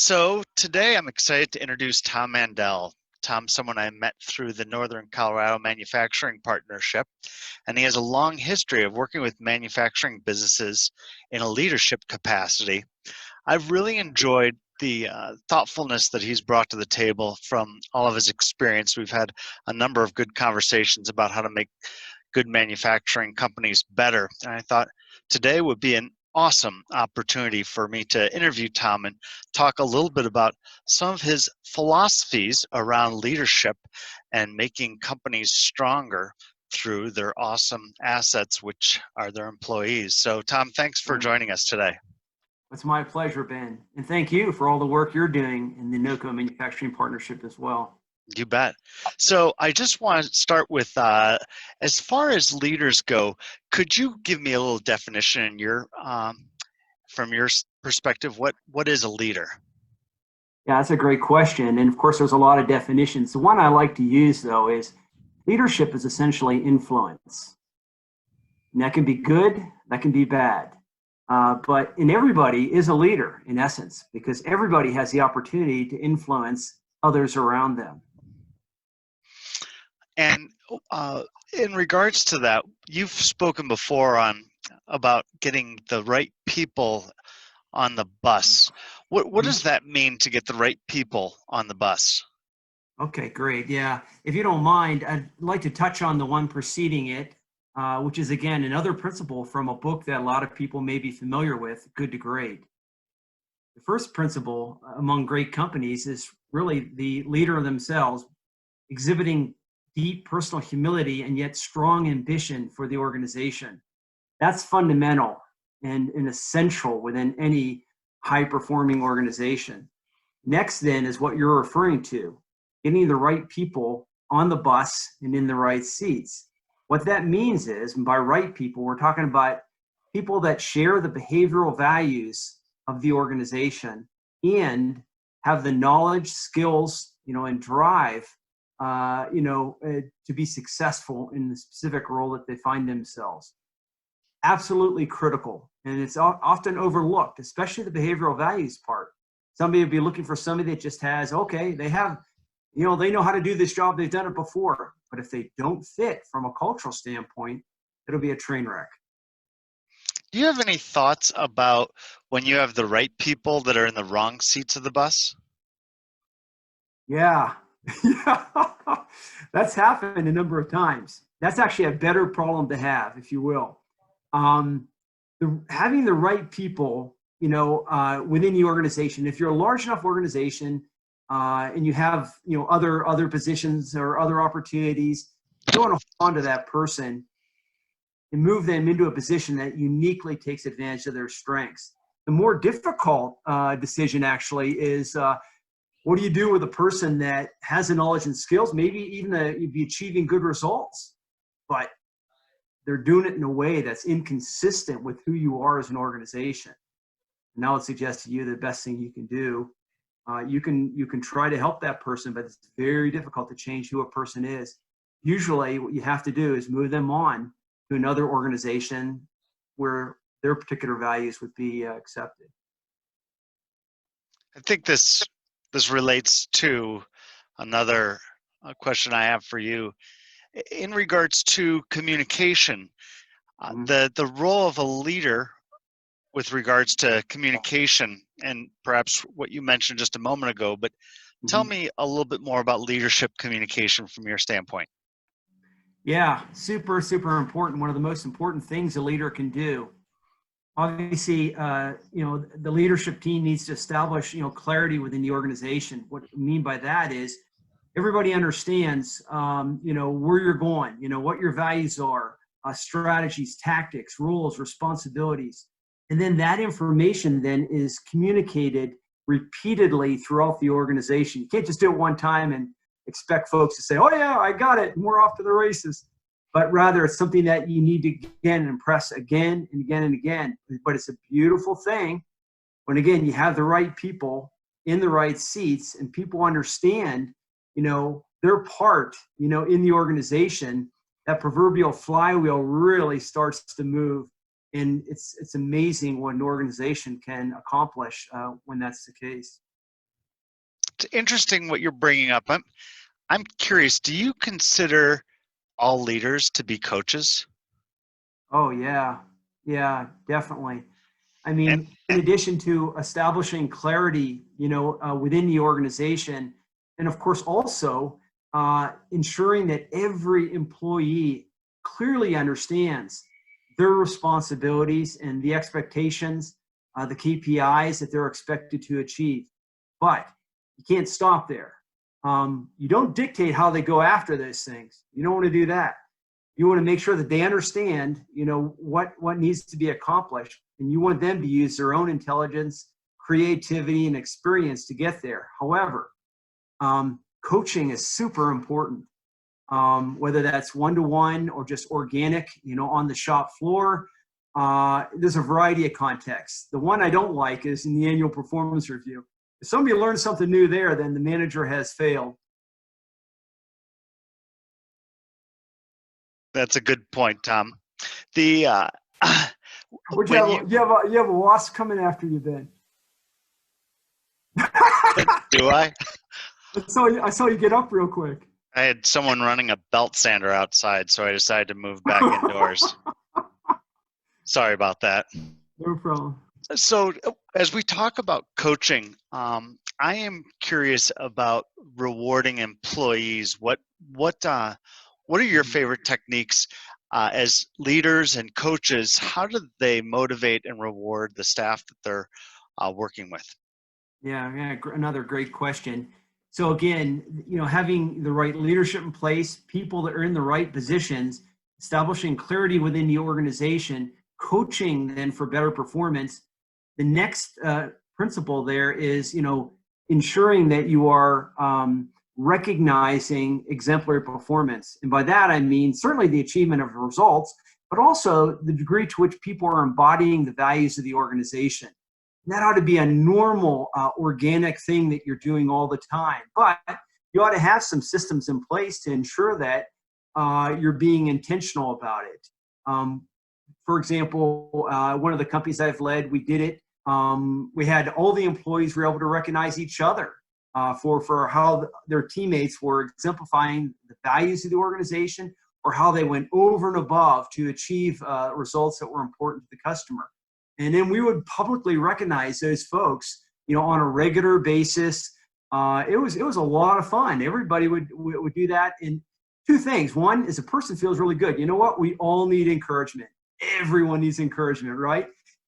So today I'm excited to introduce Thom Mandl. Tom's someone I met through the Northern Colorado Manufacturing Partnership, and he has a long history of working with manufacturing businesses in a leadership capacity. I've really enjoyed the thoughtfulness that he's brought to the table from all of his experience. We've had a number of good conversations about how to make good manufacturing companies better. And I thought today would be an awesome opportunity for me to interview Tom and talk a little bit about some of his philosophies around leadership and making companies stronger through their awesome assets, which are their employees. So, Tom, thanks for joining us today. It's my pleasure, Ben. And thank you for all the work you're doing in the NOCO Manufacturing Partnership as well. You bet. So I just want to start with, as far as leaders go, could you give me a little definition in from your perspective? What is a leader? Yeah, that's a great question. And of course, there's a lot of definitions. The one I like to use, though, is leadership is essentially influence. And that can be good, that can be bad. But everybody is a leader in essence, because everybody has the opportunity to influence others around them. And in regards to that, you've spoken before about getting the right people on the bus. What does that mean to get the right people on the bus? Okay, great. Yeah. If you don't mind, I'd like to touch on the one preceding it, which is, again, another principle from a book that a lot of people may be familiar with, Good to Great. The first principle among great companies is really the leader themselves exhibiting deep personal humility and yet strong ambition for the organization. That's fundamental and essential within any high-performing organization. Next, then, is what you're referring to, getting the right people on the bus and in the right seats. What that means is, and by right people, we're talking about people that share the behavioral values of the organization and have the knowledge, skills, and drive, to be successful in the specific role that they find themselves. Absolutely critical, and it's often overlooked, especially the behavioral values part. Somebody would be looking for somebody that just has, okay, they have, they know how to do this job, they've done it before, but if they don't fit from a cultural standpoint, it'll be a train wreck. Do you have any thoughts about when you have the right people that are in the wrong seats of the bus? Yeah. That's happened a number of times. That's actually a better problem to have, if you will. Having the right people, within the organization. If you're a large enough organization and you have, other positions or other opportunities, you want to hold on to that person and move them into a position that uniquely takes advantage of their strengths. The more difficult decision actually is, what do you do with a person that has the knowledge and skills, maybe even be achieving good results, but they're doing it in a way that's inconsistent with who you are as an organization? And I would suggest to you the best thing you can do, you can try to help that person, but it's very difficult to change who a person is. Usually what you have to do is move them on to another organization where their particular values would be accepted. I think this relates to another question I have for you. In regards to communication, the role of a leader with regards to communication, and perhaps what you mentioned just a moment ago, but tell me a little bit more about leadership communication from your standpoint. Yeah, super, super important. One of the most important things a leader can do. Obviously, the leadership team needs to establish, clarity within the organization. What I mean by that is everybody understands, where you're going, what your values are, strategies, tactics, rules, responsibilities. And then that information then is communicated repeatedly throughout the organization. You can't just do it one time and expect folks to say, oh yeah, I got it, and we're off to the races. But rather it's something that you need to again impress again and again and again. But it's a beautiful thing when, again, you have the right people in the right seats and people understand, their part, in the organization. That proverbial flywheel really starts to move. And it's amazing what an organization can accomplish when that's the case. It's interesting what you're bringing up. I'm curious, do you consider all leaders to be coaches? Oh yeah, yeah, definitely. I And, mean, in and addition to establishing clarity, within the organization, and of course also ensuring that every employee clearly understands their responsibilities and the expectations, the KPIs that they're expected to achieve. But you can't stop there. You don't dictate how they go after those things. You don't want to do that. You want to make sure that they understand, what needs to be accomplished, and you want them to use their own intelligence, creativity, and experience to get there. However, coaching is super important. Whether that's one-to-one or just organic, on the shop floor. There's a variety of contexts. The one I don't like is in the annual performance review. If somebody learns something new there, then the manager has failed. that's a good point, Tom. The Would you when have you you have a wasp coming after you, Ben? do I saw you get up real quick. I had someone running a belt sander outside, so I decided to move back indoors. Sorry about that. No problem. So, as we talk about coaching, I am curious about rewarding employees. What are your favorite techniques as leaders and coaches? How do they motivate and reward the staff that they're working with? Yeah, yeah, another great question. So again, having the right leadership in place, people that are in the right positions, establishing clarity within the organization, coaching then for better performance. The next principle there is, ensuring that you are recognizing exemplary performance. And by that, I mean certainly the achievement of results, but also the degree to which people are embodying the values of the organization. And that ought to be a normal, organic thing that you're doing all the time. But you ought to have some systems in place to ensure that you're being intentional about it. For example, one of the companies I've led, we did it. We had all the employees were able to recognize each other for how their teammates were exemplifying the values of the organization, or how they went over and above to achieve results that were important to the customer. And then we would publicly recognize those folks, on a regular basis. It was a lot of fun. Everybody would do that. And two things. One is a person feels really good. You know what? We all need encouragement. Everyone needs encouragement, right?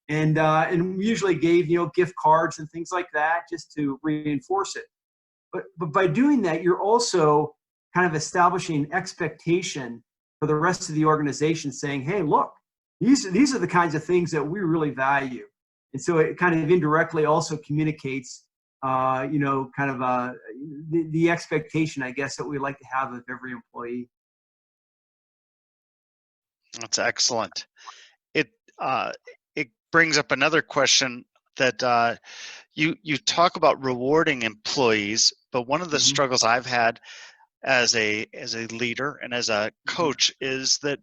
And we usually gave, gift cards and things like that just to reinforce it. But by doing that, you're also kind of establishing expectation for the rest of the organization, saying, hey, look, these are the kinds of things that we really value. And so it kind of indirectly also communicates, the expectation, I guess, that we like to have of every employee. That's excellent. It it brings up another question that you talk about rewarding employees, but one of the Mm-hmm. struggles I've had as a leader and as a Mm-hmm. coach is that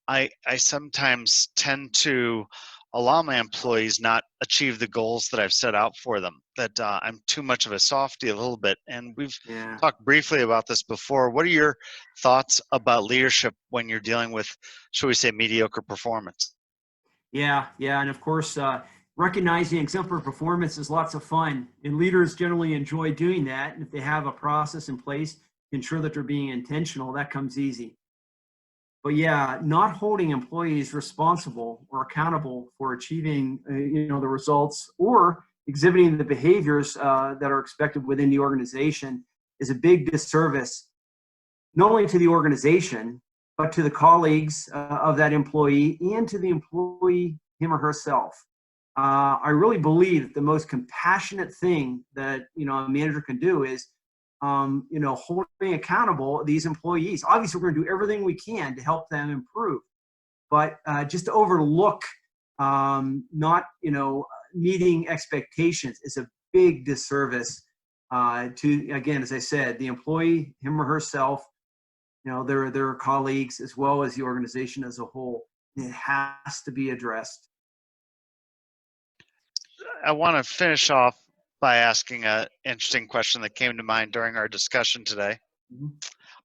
I sometimes tend to allow my employees not achieve the goals that I've set out for them, that I'm too much of a softie a little bit. And we've Yeah. talked briefly about this before. What are your thoughts about leadership when you're dealing with, shall we say, mediocre performance? Yeah, yeah, and of course, recognizing exemplary performance is lots of fun, and leaders generally enjoy doing that. And if they have a process in place to ensure that they're being intentional, that comes easy. But yeah, not holding employees responsible or accountable for achieving, the results or exhibiting the behaviors that are expected within the organization is a big disservice, not only to the organization, but to the colleagues of that employee and to the employee, him or herself. I really believe that the most compassionate thing that a manager can do is, holding accountable these employees. Obviously, we're going to do everything we can to help them improve, but just to overlook not meeting expectations is a big disservice to, again, as I said, the employee, him or herself, their colleagues, as well as the organization as a whole. It has to be addressed. I want to finish off by asking an interesting question that came to mind during our discussion today. Mhm.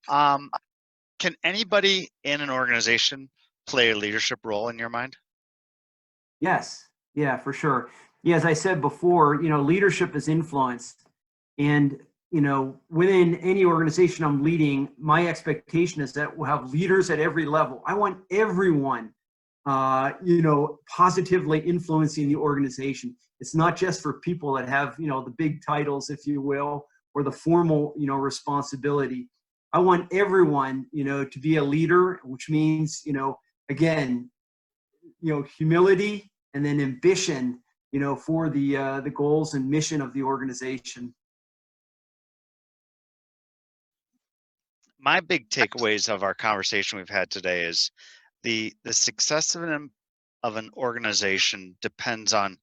Um, can anybody in an organization play a leadership role in your mind? Yes. Yeah, for sure. Yeah, as I said before, leadership is influence. And, within any organization I'm leading, my expectation is that we'll have leaders at every level. I want everyone, positively influencing the organization. It's not just for people that have, the big titles, if you will, or the formal, responsibility. I want everyone, to be a leader, which means, again, humility and then ambition, for the goals and mission of the organization. My big takeaways of our conversation we've had today is the success of an organization depends on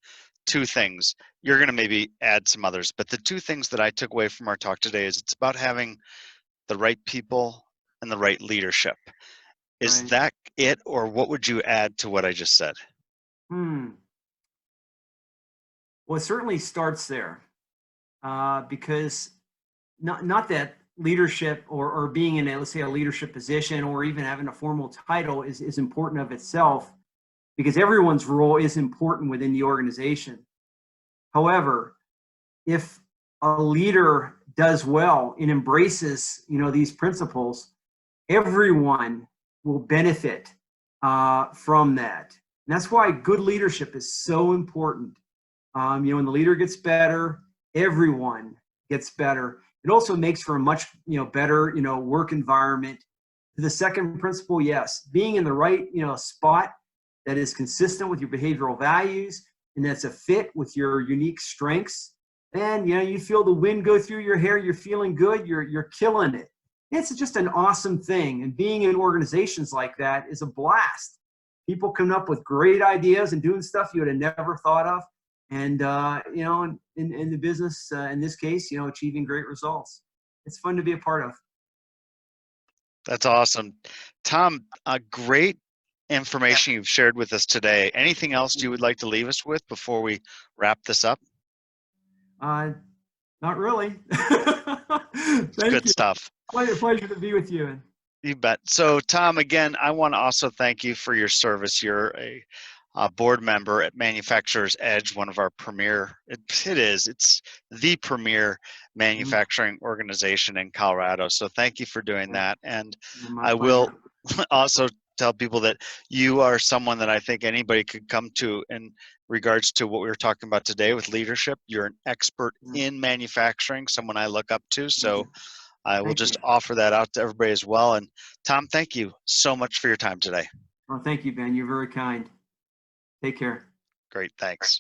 two things. You're going to maybe add some others, but the two things that I took away from our talk today is it's about having the right people and the right leadership. Is Right. that it, or what would you add to what I just said? Hmm. Well, it certainly starts there, because not that leadership or being in let's say a leadership position or even having a formal title is important of itself, because everyone's role is important within the organization. However, if a leader does well and embraces these principles, everyone will benefit from that. And that's why good leadership is so important. When the leader gets better, everyone gets better. It also makes for a much better work environment. The second principle, yes, being in the right spot that is consistent with your behavioral values and that's a fit with your unique strengths. And you feel the wind go through your hair. You're feeling good. You're killing it. It's just an awesome thing. And being in organizations like that is a blast. People coming up with great ideas and doing stuff you would have never thought of. And, in the business, in this case, achieving great results. It's fun to be a part of. That's awesome. Thom, great information you've shared with us today. Anything else you would like to leave us with before we wrap this up? Uh, Not really. It's Thank good you. stuff. Pleasure to be with you. You bet. So, Thom, again, I want to also thank you for your service. You're a board member at Manufacturers Edge, one of our premier, it's the premier Mhm. manufacturing organization in Colorado. So thank you for doing Yeah, that. And my I will pleasure. also tell people that you are someone that I think anybody could come to in regards to what we were talking about today with leadership. You're an expert Mhm. in manufacturing, someone I look up to. Thank So you. I will Thank you. just offer that out to everybody as well. And Thom, thank you so much for your time today. Well, thank you, Ben. You're very kind. Take care. Great. Thanks.